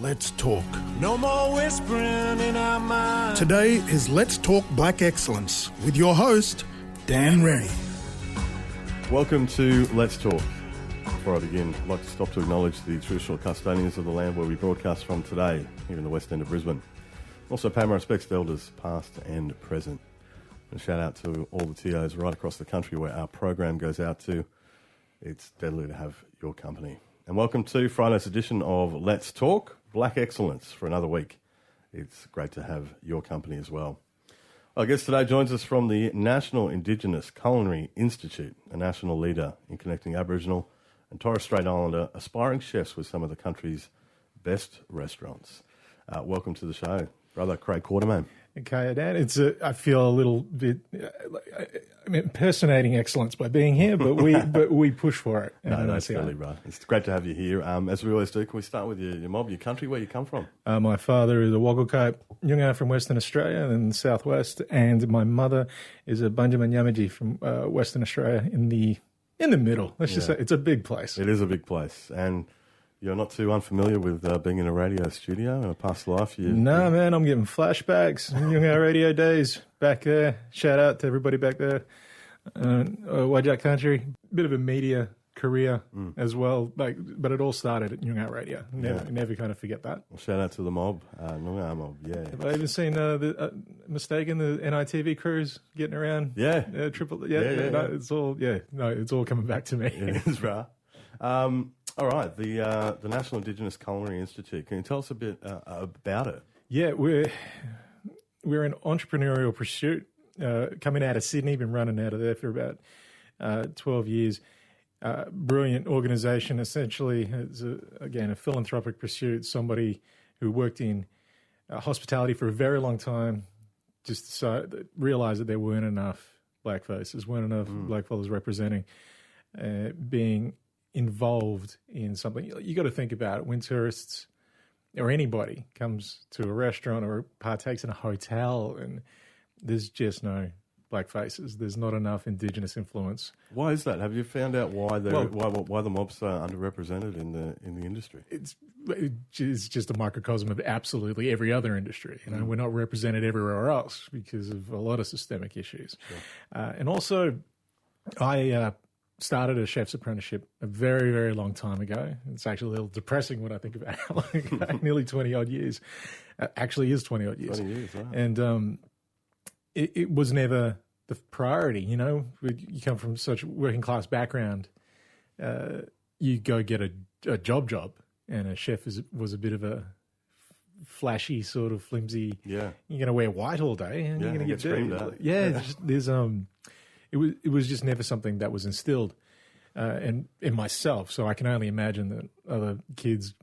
Let's Talk. No more whispering in our minds. Today is Let's Talk Black Excellence with your host, Dan Rennie. Welcome to Let's Talk. Before I begin, I'd like to stop to acknowledge the traditional custodians of the land where we broadcast from today, here in the West End of Brisbane. Also pay my respects to elders past and present. And shout out to all the TOs right across the country where our program goes out to. It's deadly to have your company. And welcome to Friday's edition of Let's Talk Black Excellence for another week. It's great to have your company as well. Our guest today joins us from the National Indigenous Culinary Institute, a national leader in connecting Aboriginal and Torres Strait Islander aspiring chefs with some of the country's best restaurants. Welcome to the show, Brother Craig Quartermain. Okay, Dan. I feel a little bit I'm impersonating excellence by being here, but we push for it. No, that's totally right. It's great to have you here. As we always do, can we start with your mob, your country, where you come from? My father is a Waggle Yunga from Western Australia and the southwest, and my mother is a Bunjamin Yamaji from Western Australia in the middle. Let's just say it's a big place. It is a big place, and you're not too unfamiliar with being in a radio studio in a past life? Man, I'm getting flashbacks. Yunga radio days back there. Shout out to everybody back there. Wajak country. Bit of a media career as well, but it all started at Yunga radio. Never kind of forget that. Well, shout out to the mob, Noongar mob, yeah. Have I even seen the NITV crews getting around? It's all coming back to me. It is, right. All right, the National Indigenous Culinary Institute. Can you tell us a bit about it? Yeah, we're an entrepreneurial pursuit coming out of Sydney. Been running out of there for about 12 years. Brilliant organisation. Essentially, it's a philanthropic pursuit. Somebody who worked in hospitality for a very long time just realised that there weren't enough black faces, weren't enough black fellas representing, being involved in something. You got to think about it. When tourists or anybody comes to a restaurant or partakes in a hotel and there's just no black faces, there's not enough Indigenous influence. Why is that? Have you found out why the mobs are underrepresented in the industry? It's just a microcosm of absolutely every other industry. We're not represented everywhere else because of a lot of systemic issues. Sure. And also, I started a chef's apprenticeship a very, very long time ago. It's actually a little depressing when I think about it. Nearly 20-odd years. Actually is 20-odd years. 20 years, wow. And it was never the priority, You come from such a working-class background. You go get a job, and a chef was a bit of a flashy, sort of flimsy. Yeah. You're going to wear white all day, and you're going to get screamed at. It was just never something that was instilled in myself. So I can only imagine that other kids,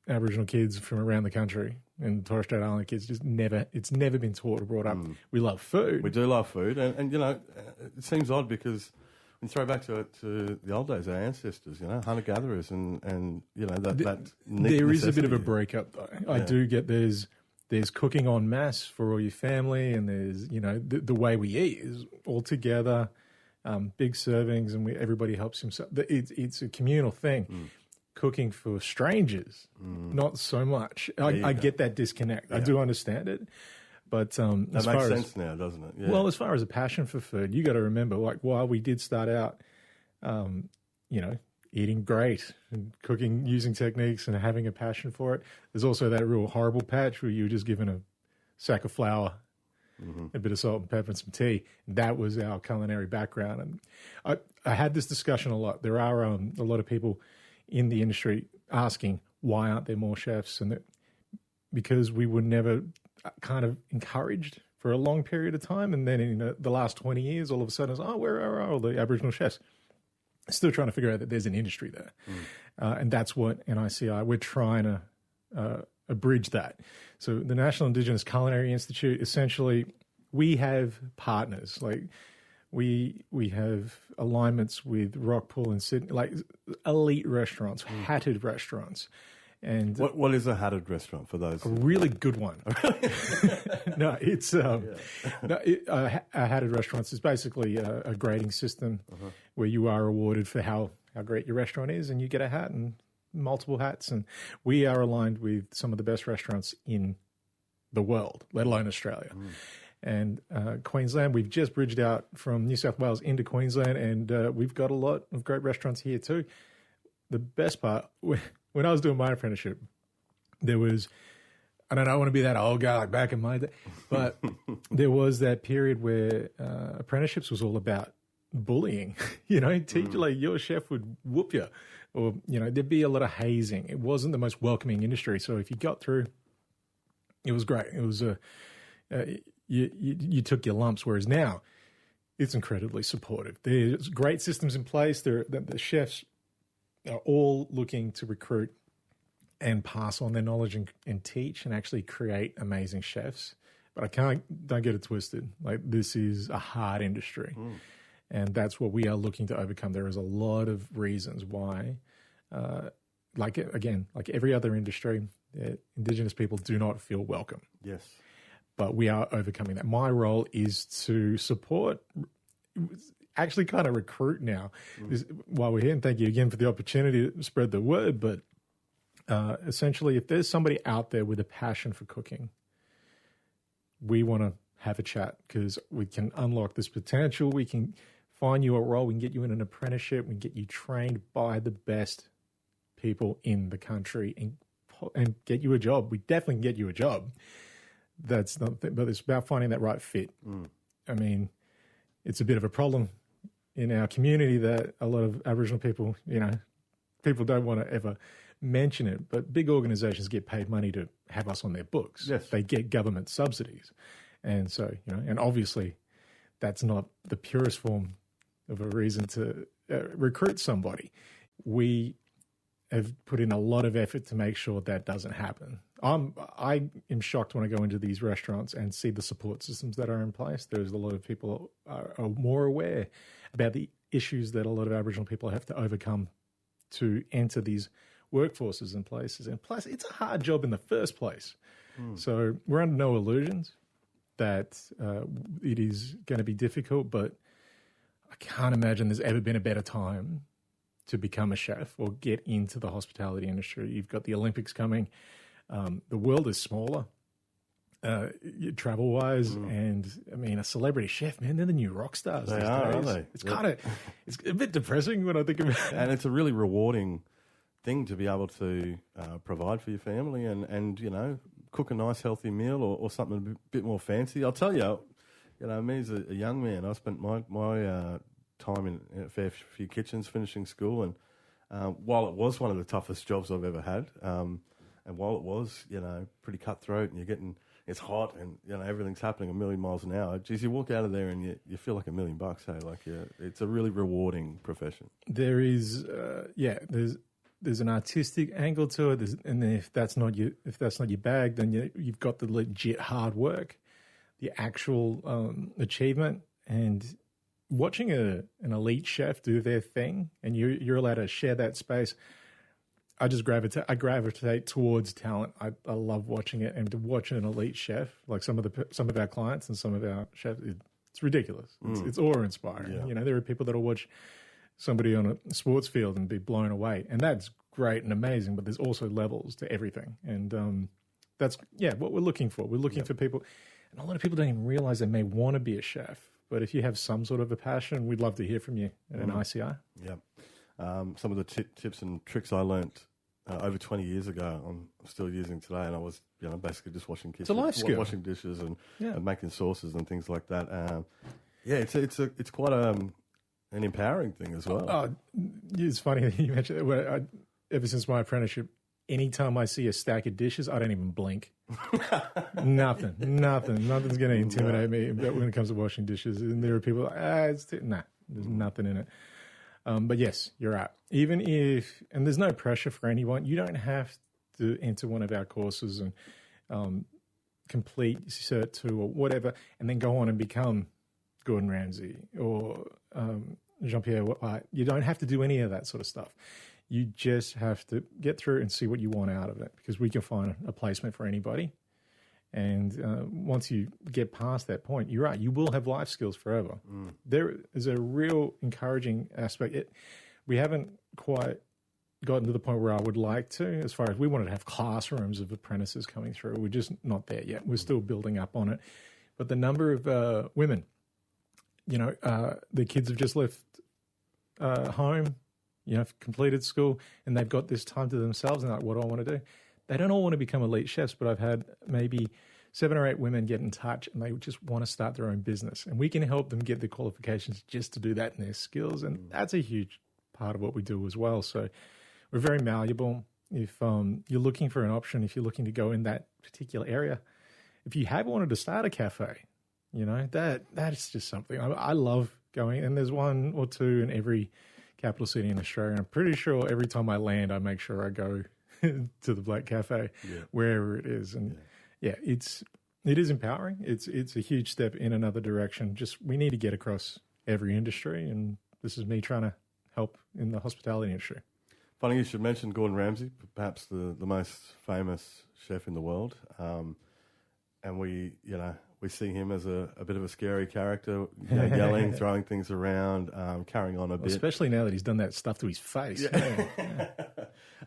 Aboriginal kids from around the country and Torres Strait Islander kids, it's never been taught or brought up. We love food. We do love food. And it seems odd because when you throw back to the old days, our ancestors, hunter-gatherers and that there is a bit of a breakup, though. Yeah. I do get there's cooking en masse for all your family, and there's, the way we eat is all together, big servings, and everybody helps himself. It's a communal thing. Cooking for strangers, not so much. I get that disconnect. Yeah. I do understand it. But that makes sense now, doesn't it? Yeah. Well, as far as a passion for food, you got to remember, while we did start out, eating great and cooking using techniques and having a passion for it, there's also that real horrible patch where you were just given a sack of flour, a bit of salt and pepper and some tea. That was our culinary background. And I had this discussion a lot. There are a lot of people in the industry asking, why aren't there more chefs? And because we were never kind of encouraged for a long period of time. And then in the last 20 years, all of a sudden, it's, where are all the Aboriginal chefs? Still trying to figure out that there's an industry there. And that's what NICI, we're trying to bridge that. So the National Indigenous Culinary Institute, essentially, we have partners. Like we have alignments with Rockpool and Sydney, like elite restaurants, hatted restaurants. And what is a hatted restaurant for those? A really good one. No, it's a hatted restaurants is basically a grading system where you are awarded for how great your restaurant is, and you get a hat, and multiple hats, and we are aligned with some of the best restaurants in the world, let alone Australia. And Queensland, we've just bridged out from New South Wales into Queensland, and we've got a lot of great restaurants here too. The best part, when I was doing my apprenticeship, there was, I don't want to be that old guy like back in my day, but there was that period where apprenticeships was all about bullying. Teacher, like your chef would whoop you, or there'd be a lot of hazing. It wasn't the most welcoming industry. So if you got through, it was great. It was you took your lumps. Whereas now, it's incredibly supportive. There's great systems in place. The chefs are all looking to recruit and pass on their knowledge and teach and actually create amazing chefs. But don't get it twisted. Like, this is a hard industry. And that's what we are looking to overcome. There is a lot of reasons why, like every other industry, Indigenous people do not feel welcome. Yes. But we are overcoming that. My role is to support, actually kind of recruit now, while we're here. And thank you again for the opportunity to spread the word. But essentially, if there's somebody out there with a passion for cooking, we want to have a chat, because we can unlock this potential. We can find you a role. We can get you in an apprenticeship. We can get you trained by the best people in the country and get you a job. We definitely can get you a job. That's not, but it's about finding that right fit. I mean, it's a bit of a problem in our community that a lot of Aboriginal people, people don't want to ever mention it, but big organizations get paid money to have us on their books. Yes. They get government subsidies. And so, and obviously that's not the purest form of a reason to recruit somebody. We have put in a lot of effort to make sure that doesn't happen. I am shocked when I go into these restaurants and see the support systems that are in place. There's a lot of people are more aware about the issues that a lot of Aboriginal people have to overcome to enter these workforces and places. And plus, it's a hard job in the first place. So we're under no illusions that it is going to be difficult, but I can't imagine there's ever been a better time to become a chef or get into the hospitality industry. You've got the Olympics coming. The world is smaller, travel-wise, and I mean, a celebrity chef, man, they're the new rock stars. They are, aren't they? It's kind of, it's a bit depressing when I think about it. And it's a really rewarding thing to be able to provide for your family and cook a nice healthy meal or something a bit more fancy. I'll tell you, me as a young man, I spent my time in a fair few kitchens finishing school, and while it was one of the toughest jobs I've ever had, and while it was pretty cutthroat and it's hot and everything's happening a million miles an hour, geez, you walk out of there and you feel like $1 million, hey, it's a really rewarding profession. There is there's an artistic angle to it, and if that's not your bag, then you've got the legit hard work, the actual achievement, and watching an elite chef do their thing, and you're allowed to share that space. I gravitate towards talent. I love watching it, and to watch an elite chef, like some of our clients and some of our chefs, it's ridiculous. It's awe-inspiring. Yeah. There are people that'll watch somebody on a sports field and be blown away, and that's great and amazing. But there's also levels to everything, and that's what we're looking for. We're looking for people, and a lot of people don't even realize they may want to be a chef. But if you have some sort of a passion, we'd love to hear from you at an ICI. Yeah. Some of the tips and tricks I learnt over 20 years ago, I'm still using today, and I was basically just washing kitchens, it's a life skill. Washing dishes and making sauces and things like that. It's quite an empowering thing as well. It's funny that you mentioned it. Ever since my apprenticeship, anytime I see a stack of dishes, I don't even blink. Nothing's going to intimidate me when it comes to washing dishes. And there are people like, there's nothing in it. But yes, you're right. Even if, and there's no pressure for anyone, you don't have to enter one of our courses and complete Cert 2 or whatever, and then go on and become Gordon Ramsay or Jean-Pierre. You don't have to do any of that sort of stuff. You just have to get through and see what you want out of it, because we can find a placement for anybody. And once you get past that point, you're right, you will have life skills forever. There is a real encouraging aspect. We haven't quite gotten to the point where I would like to, as far as we wanted to have classrooms of apprentices coming through. We're just not there yet. We're still building up on it. But the number of women, the kids have just left home, completed school, and they've got this time to themselves and like, what do I want to do? They don't all want to become elite chefs, but I've had maybe 7 or 8 women get in touch and they just want to start their own business. And we can help them get the qualifications just to do that in their skills. And that's a huge part of what we do as well. So we're very malleable. If you're looking for an option, if you're looking to go in that particular area, if you have wanted to start a cafe, that's just something. I love going, and there's 1 or 2 in every capital city in Australia. I'm pretty sure every time I land, I make sure I go to the Black Cafe, wherever it is. And it is empowering. It's a huge step in another direction. Just we need to get across every industry, and this is me trying to help in the hospitality industry. Funny you should mention Gordon Ramsay, perhaps the most famous chef in the world. And we see him as a bit of a scary character, yelling, throwing things around, carrying on a bit. Especially now that he's done that stuff to his face. Yeah.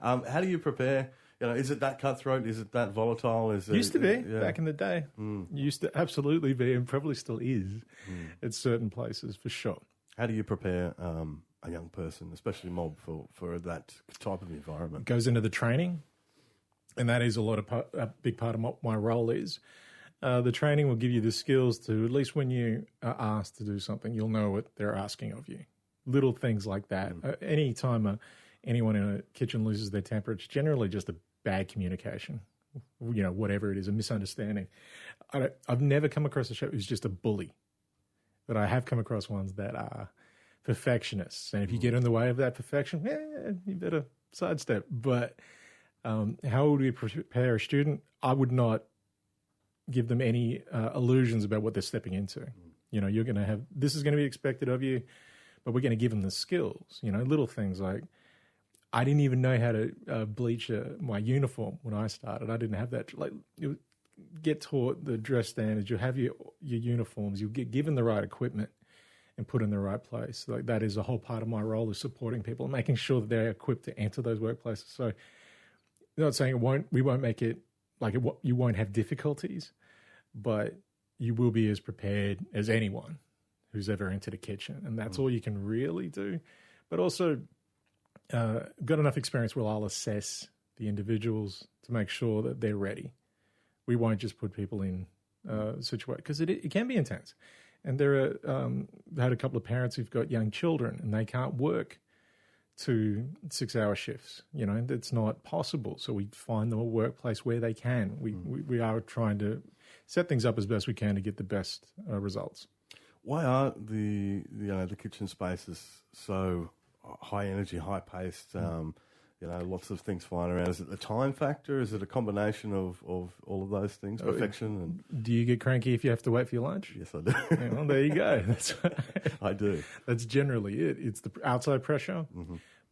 How do you prepare? Is it that cutthroat? Is it that volatile? Used to be back in the day. Used to absolutely be, and probably still is at certain places for sure. How do you prepare a young person, especially mob, for that type of environment? It goes into the training, and that is a big part of what my role is. The training will give you the skills to, at least when you are asked to do something, you'll know what they're asking of you. Little things like that. Any time anyone in a kitchen loses their temper, it's generally just a bad communication, whatever it is, a misunderstanding. I've never come across a chef who's just a bully, but I have come across ones that are perfectionists. And if you get in the way of that perfection, you better sidestep. But how would we prepare a student? I would not give them any illusions about what they're stepping into. You're going to have, this is going to be expected of you, but we're going to give them the skills, little things like, I didn't even know how to bleach my uniform when I started. I didn't have that. Like, you get taught the dress standards, you have your uniforms, you get given the right equipment and put in the right place. Like, that is a whole part of my role, is supporting people and making sure that they're equipped to enter those workplaces. So, I'm not saying we won't make it like you won't have difficulties, but you will be as prepared as anyone who's ever entered a kitchen, and that's all you can really do. But also, got enough experience where I'll assess the individuals to make sure that they're ready. We won't just put people in situations, because it can be intense. And there are had a couple of parents who've got young children and they can't work 2 6-hour shifts. It's not possible. So we find them a workplace where they can. We are trying to set things up as best we can to get the best results. Why are the kitchen spaces so high energy, high paced? Lots of things flying around. Is it the time factor? Is it a combination of all of those things? Perfection and. Do you get cranky if you have to wait for your lunch? Yes, I do. Well, there you go. I do. That's generally it. It's the outside pressure.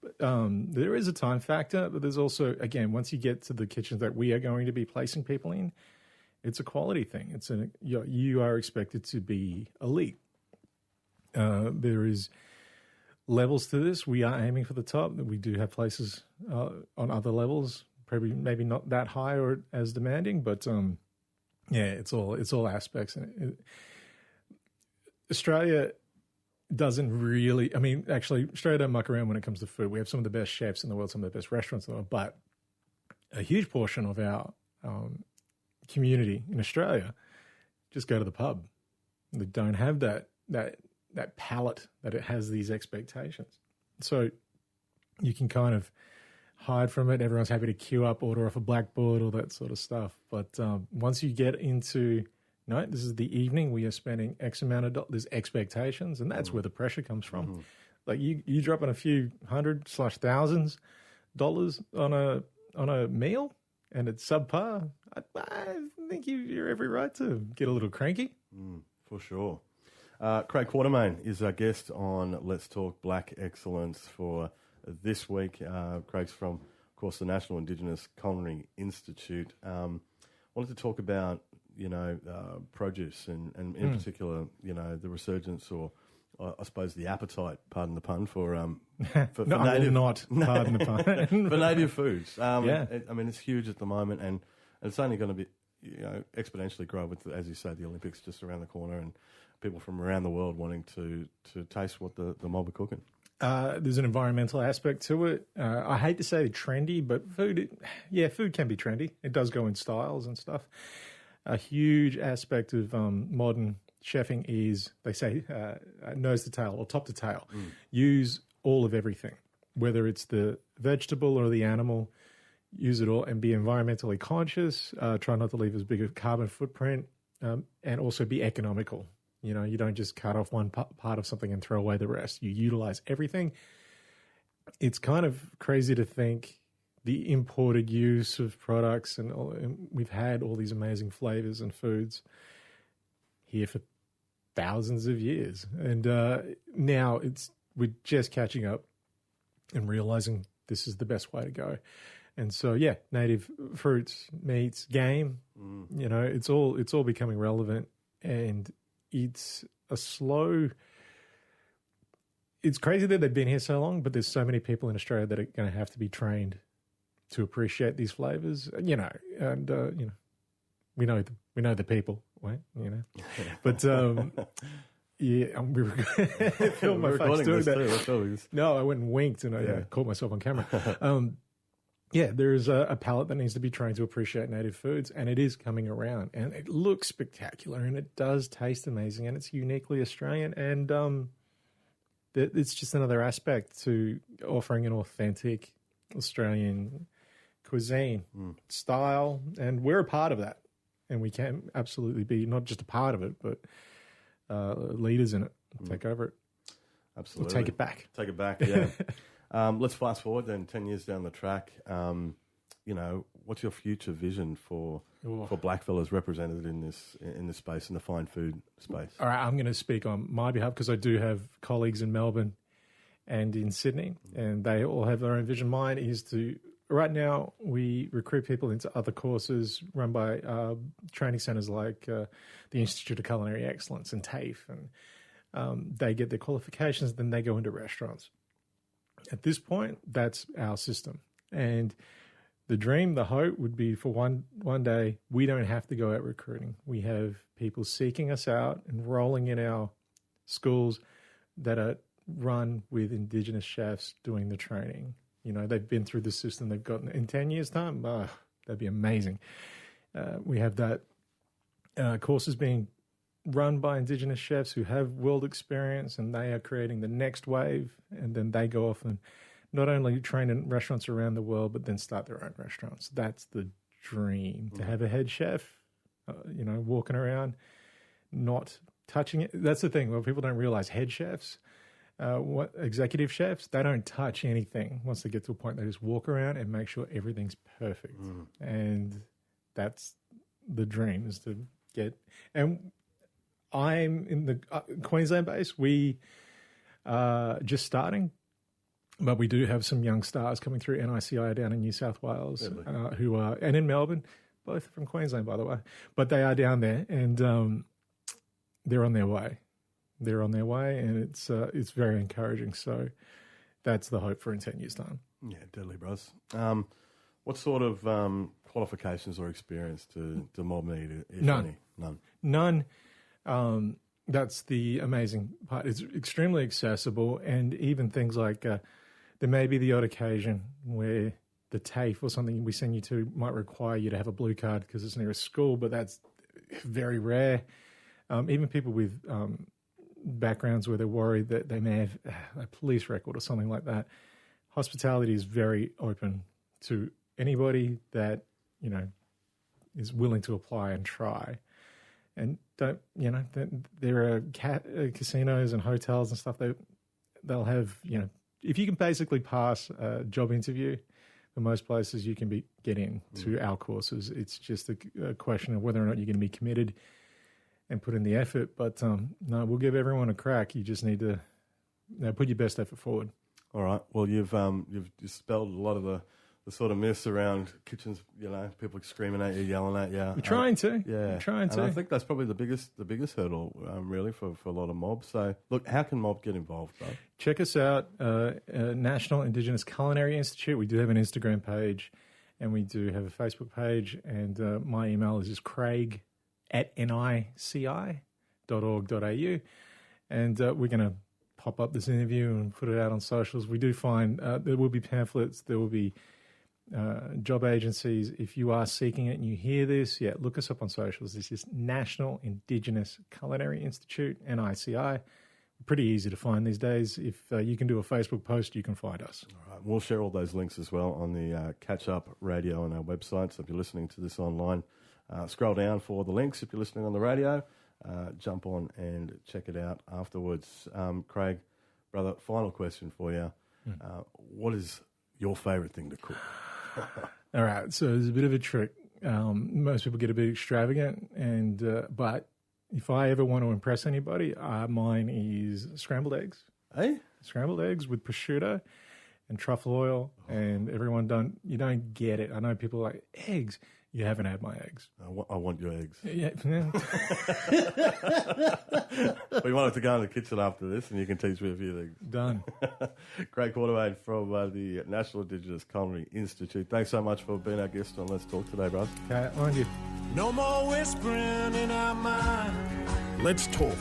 But, there is a time factor, but there's also, again, once you get to the kitchens that we are going to be placing people in, it's a quality thing. You are expected to be elite. There is levels to this. We are aiming for the top. We do have places on other levels, maybe not that high or as demanding, but it's all aspects. Australia doesn't really. Actually, Australia don't muck around when it comes to food. We have some of the best chefs in the world, some of the best restaurants in the world, but a huge portion of our community in Australia just go to the pub. They don't have that palate that it has these expectations. So you can kind of hide from it. Everyone's happy to queue up, order off a blackboard, all that sort of stuff. But once you get into, this is the evening, we are spending X amount of dollars, there's expectations, and that's where the pressure comes from. Like you dropping a few $100,000s on a meal, and it's subpar. I think you're every right to get a little cranky. For sure. Craig Quartermain is our guest on Let's Talk Black Excellence for this week. Craig's from, of course, the National Indigenous Culinary Institute. Wanted to talk about, produce and in particular, the resurgence or I suppose, the appetite, pardon the pun, for no, I will not, pardon the pun. for native foods. Yeah. It's huge at the moment, and it's only going to be, exponentially grow with, as you say, the Olympics just around the corner, and people from around the world wanting to taste what the mob are cooking. There's an environmental aspect to it. I hate to say trendy, but food can be trendy. It does go in styles and stuff. A huge aspect of modern chefing is, they say, nose to tail or top to tail. Use all of everything, whether it's the vegetable or the animal. Use it all and be environmentally conscious. Try not to leave as big a carbon footprint, and also be economical. You don't just cut off one part of something and throw away the rest. You utilize everything. It's kind of crazy to think the imported use of products, and we've had all these amazing flavors and foods here for thousands of years. And now we're just catching up and realizing this is the best way to go. And so, yeah, native fruits, meats, game, it's all becoming relevant, and it's crazy that they've been here so long, but there's so many people in Australia that are going to have to be trained to appreciate these flavors, we know the people, right? But yeah, we filmed my face doing that. No, I went and winked, and I caught myself on camera. Yeah, there's a palate that needs to be trained to appreciate native foods, and it is coming around, and it looks spectacular, and it does taste amazing, and it's uniquely Australian, and it's just another aspect to offering an authentic Australian cuisine style, and we're a part of that, and we can absolutely be not just a part of it, but leaders in it. Take over it. Absolutely. We'll take it back. Take it back, yeah. Let's fast forward then 10 years down the track. What's your future vision for blackfellas represented in this space, in the fine food space? All right, I'm going to speak on my behalf because I do have colleagues in Melbourne and in Sydney, and they all have their own vision. Mine is to, right now, we recruit people into other courses run by training centres like the Institute of Culinary Excellence and TAFE, and they get their qualifications, then they go into restaurants. At this point, that's our system. And the dream, the hope would be for one day, we don't have to go out recruiting. We have people seeking us out, enrolling in our schools that are run with Indigenous chefs doing the training. They've been through the system. They've gotten, in 10 years' time, that'd be amazing. We have that courses being run by Indigenous chefs who have world experience, and they are creating the next wave, and then they go off and not only train in restaurants around the world, but then start their own restaurants. That's the dream, to have a head chef, walking around, not touching it. That's the thing. Well, people don't realize head chefs, executive chefs, they don't touch anything. Once they get to a point, they just walk around and make sure everything's perfect. And that's the dream, is to get... And I'm in the Queensland base. We are just starting, but we do have some young stars coming through NICI down in New South Wales, who are, and in Melbourne, both from Queensland, by the way, but they are down there, and they're on their way. They're on their way, and it's very encouraging. So that's the hope for in 10 years' time. Yeah, deadly, bros. What sort of qualifications or experience do mob need? None. None. None. That's the amazing part. It's extremely accessible, and even things like there may be the odd occasion where the TAFE or something we send you to might require you to have a blue card because it's near a school, but that's very rare. Even people with backgrounds where they're worried that they may have a police record or something like that. Hospitality is very open to anybody that, is willing to apply and try. And there are casinos and hotels and stuff that they'll have, if you can basically pass a job interview, for most places you can get in to our courses. It's just a question of whether or not you're going to be committed and put in the effort. But no, we'll give everyone a crack. You just need to put your best effort forward. All right. Well, you've dispelled a lot of the sort of myths around kitchens, people screaming at you, yelling at you. We're trying to. Yeah. We're trying to. And I think that's probably the biggest hurdle, really, for a lot of mobs. So, look, how can mob get involved, bro? Check us out, National Indigenous Culinary Institute. We do have an Instagram page, and we do have a Facebook page. And my email is just craig@nici.org.au. And we're going to pop up this interview and put it out on socials. We do find there will be pamphlets, there will be job agencies. If you are seeking it and you hear this, look us up on socials. This is National Indigenous Culinary Institute, NICI. Pretty easy to find these days. If you can do a Facebook post, you can find us. All right. We'll share all those links as well on the Catch-Up Radio on our website. So if you're listening to this online, scroll down for the links. If you're listening on the radio, jump on and check it out afterwards. Craig, brother, final question for you. What is your favourite thing to cook? All right, so there's a bit of a trick. Most people get a bit extravagant, but if I ever want to impress anybody, mine is scrambled eggs. Hey? Scrambled eggs with prosciutto and truffle oil, and you don't get it. I know people are like, eggs? You haven't had my eggs. I want your eggs. Yeah. We wanted to go in the kitchen after this, and you can teach me a few things. Done. Craig Quartermain from the National Indigenous Culinary Institute. Thanks so much for being our guest on Let's Talk today, bro. Okay, on you. No more whispering in our mind. Let's talk